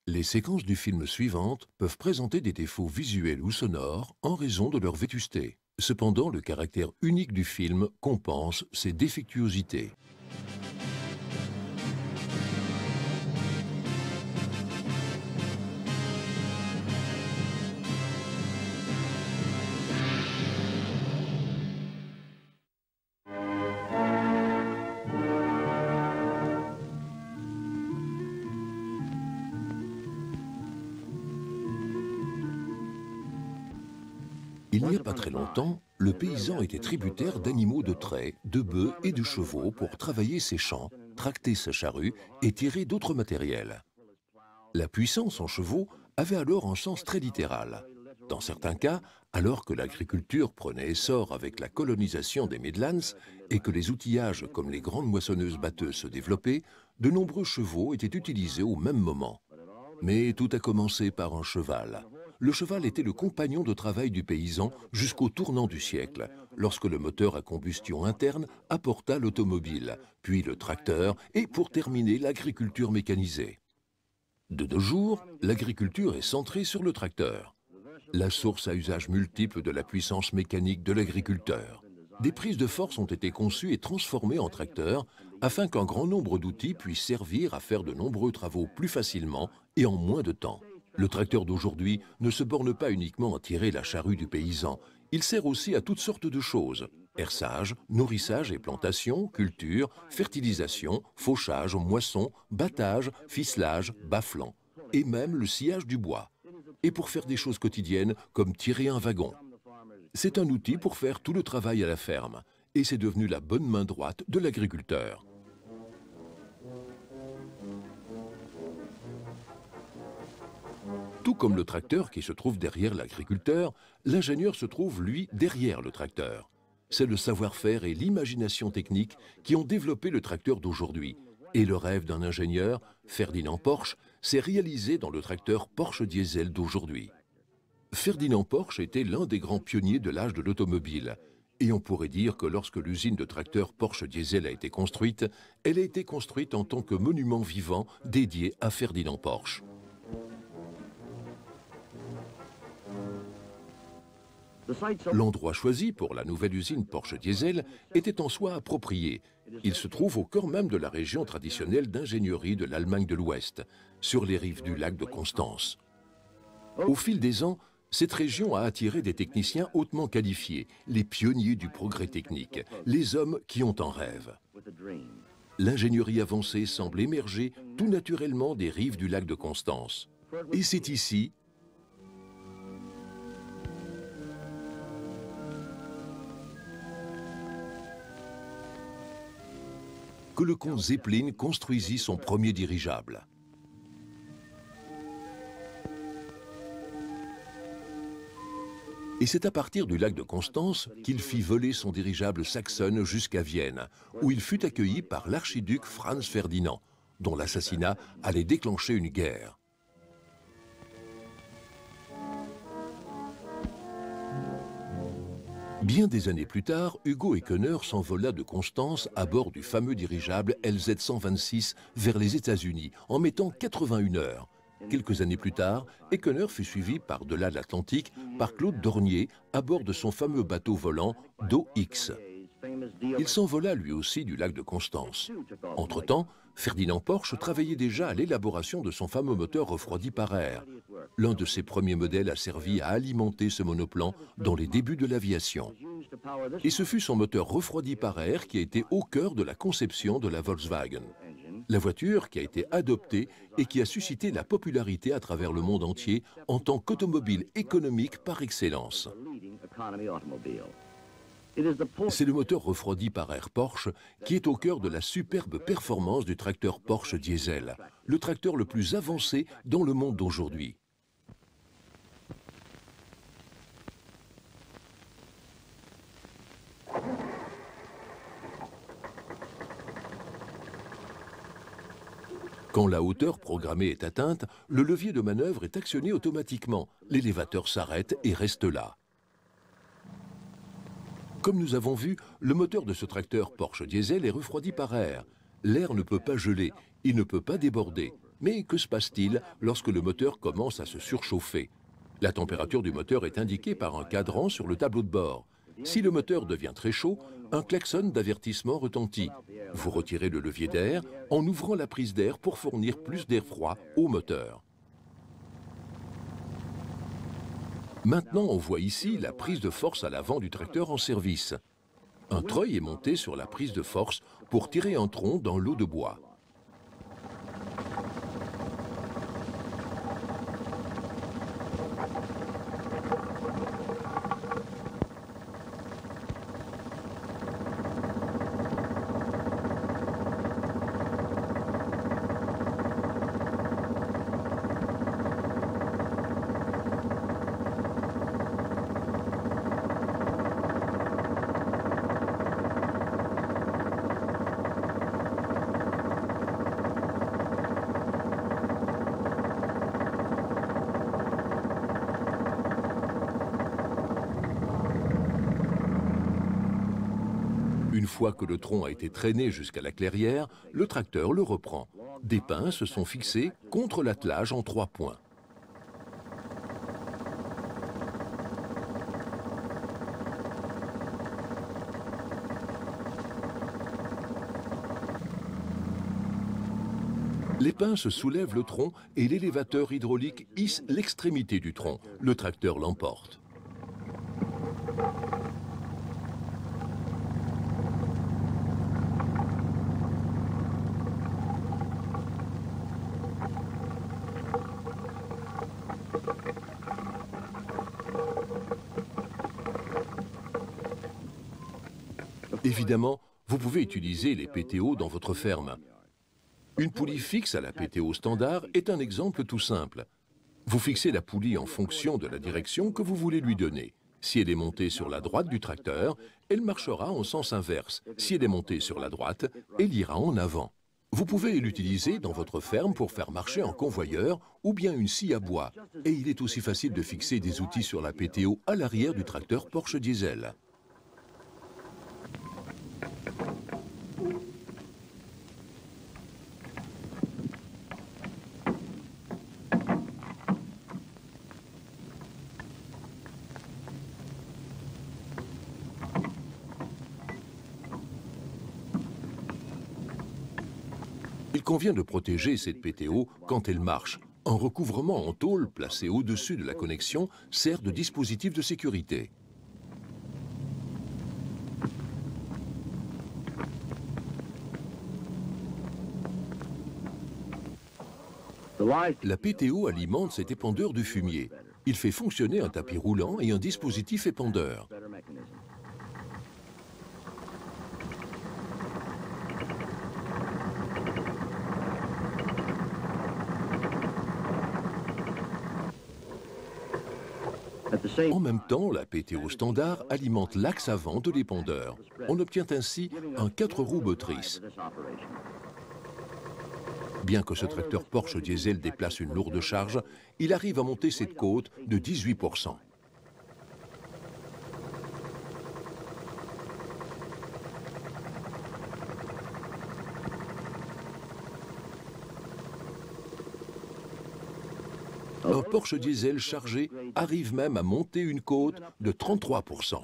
Les séquences du film suivantes peuvent présenter des défauts visuels ou sonores en raison de leur vétusté. Cependant, le caractère unique du film compense ces défectuosités. Il n'y a pas très longtemps, le paysan était tributaire d'animaux de trait, de bœufs et de chevaux pour travailler ses champs, tracter sa charrue et tirer d'autres matériels. La puissance en chevaux avait alors un sens très littéral. Dans certains cas, alors que l'agriculture prenait essor avec la colonisation des Midlands et que les outillages comme les grandes moissonneuses-batteuses se développaient, de nombreux chevaux étaient utilisés au même moment. Mais tout a commencé par un cheval. Le cheval était le compagnon de travail du paysan jusqu'au tournant du siècle, lorsque le moteur à combustion interne apporta l'automobile, puis le tracteur et pour terminer l'agriculture mécanisée. De nos jours, l'agriculture est centrée sur le tracteur, la source à usage multiple de la puissance mécanique de l'agriculteur. Des prises de force ont été conçues et transformées en tracteurs afin qu'un grand nombre d'outils puissent servir à faire de nombreux travaux plus facilement et en moins de temps. Le tracteur d'aujourd'hui ne se borne pas uniquement à tirer la charrue du paysan, il sert aussi à toutes sortes de choses. Herçage, nourrissage et plantation, culture, fertilisation, fauchage, moisson, battage, ficelage, bâflant, et même le sciage du bois. Et pour faire des choses quotidiennes comme tirer un wagon. C'est un outil pour faire tout le travail à la ferme, et c'est devenu la bonne main droite de l'agriculteur. Tout comme le tracteur qui se trouve derrière l'agriculteur, l'ingénieur se trouve, lui, derrière le tracteur. C'est le savoir-faire et l'imagination technique qui ont développé le tracteur d'aujourd'hui. Et le rêve d'un ingénieur, Ferdinand Porsche, s'est réalisé dans le tracteur Porsche Diesel d'aujourd'hui. Ferdinand Porsche était l'un des grands pionniers de l'âge de l'automobile. Et on pourrait dire que lorsque l'usine de tracteurs Porsche Diesel a été construite, elle a été construite en tant que monument vivant dédié à Ferdinand Porsche. L'endroit choisi pour la nouvelle usine Porsche Diesel était en soi approprié. Il se trouve au cœur même de la région traditionnelle d'ingénierie de l'Allemagne de l'Ouest, sur les rives du lac de Constance. Au fil des ans, cette région a attiré des techniciens hautement qualifiés, les pionniers du progrès technique, les hommes qui ont un rêve. L'ingénierie avancée semble émerger tout naturellement des rives du lac de Constance. Et c'est ici que le comte Zeppelin construisit son premier dirigeable. Et c'est à partir du lac de Constance qu'il fit voler son dirigeable Saxon jusqu'à Vienne, où il fut accueilli par l'archiduc Franz Ferdinand, dont l'assassinat allait déclencher une guerre. Bien des années plus tard, Hugo Eckener s'envola de Constance à bord du fameux dirigeable LZ-126 vers les États-Unis en mettant 81 heures. Quelques années plus tard, Eckener fut suivi par-delà l'Atlantique par Claude Dornier à bord de son fameux bateau volant DO-X. Il s'envola lui aussi du lac de Constance. Entre-temps, Ferdinand Porsche travaillait déjà à l'élaboration de son fameux moteur refroidi par air. L'un de ses premiers modèles a servi à alimenter ce monoplan dans les débuts de l'aviation. Et ce fut son moteur refroidi par air qui a été au cœur de la conception de la Volkswagen. La voiture qui a été adoptée et qui a suscité la popularité à travers le monde entier en tant qu'automobile économique par excellence. C'est le moteur refroidi par air Porsche qui est au cœur de la superbe performance du tracteur Porsche Diesel, le tracteur le plus avancé dans le monde d'aujourd'hui. Quand la hauteur programmée est atteinte, le levier de manœuvre est actionné automatiquement. L'élévateur s'arrête et reste là. Comme nous avons vu, le moteur de ce tracteur Porsche Diesel est refroidi par air. L'air ne peut pas geler, il ne peut pas déborder, Mais que se passe-t-il lorsque le moteur commence à se surchauffer? La température du moteur est indiquée par un cadran sur le tableau de bord. Si le moteur devient très chaud, un klaxon d'avertissement retentit. Vous retirez le levier d'air en ouvrant la prise d'air pour fournir plus d'air froid au moteur. Maintenant, on voit ici la prise de force à l'avant du tracteur en service. Un treuil est monté sur la prise de force pour tirer un tronc dans l'eau de bois. Une fois que le tronc a été traîné jusqu'à la clairière, le tracteur le reprend. Des pinces sont fixées contre l'attelage en 3 points. Les pinces soulèvent le tronc et l'élévateur hydraulique hisse l'extrémité du tronc. Le tracteur l'emporte. Évidemment, vous pouvez utiliser les PTO dans votre ferme. Une poulie fixe à la PTO standard est un exemple tout simple. Vous fixez la poulie en fonction de la direction que vous voulez lui donner. Si elle est montée sur la droite du tracteur, elle marchera en sens inverse. Si elle est montée sur la droite, elle ira en avant. Vous pouvez l'utiliser dans votre ferme pour faire marcher un convoyeur ou bien une scie à bois. Et il est aussi facile de fixer des outils sur la PTO à l'arrière du tracteur Porsche Diesel. Il convient de protéger cette PTO quand elle marche. Un recouvrement en tôle placé au-dessus de la connexion sert de dispositif de sécurité. La PTO alimente cet épandeur de fumier. Il fait fonctionner un tapis roulant et un dispositif épandeur. En même temps, la PTO standard alimente l'axe avant de l'épandeur. On obtient ainsi un 4 roues motrices. Bien que ce tracteur Porsche Diesel déplace une lourde charge, il arrive à monter cette côte de 18%. Un Porsche Diesel chargé arrive même à monter une côte de 33%.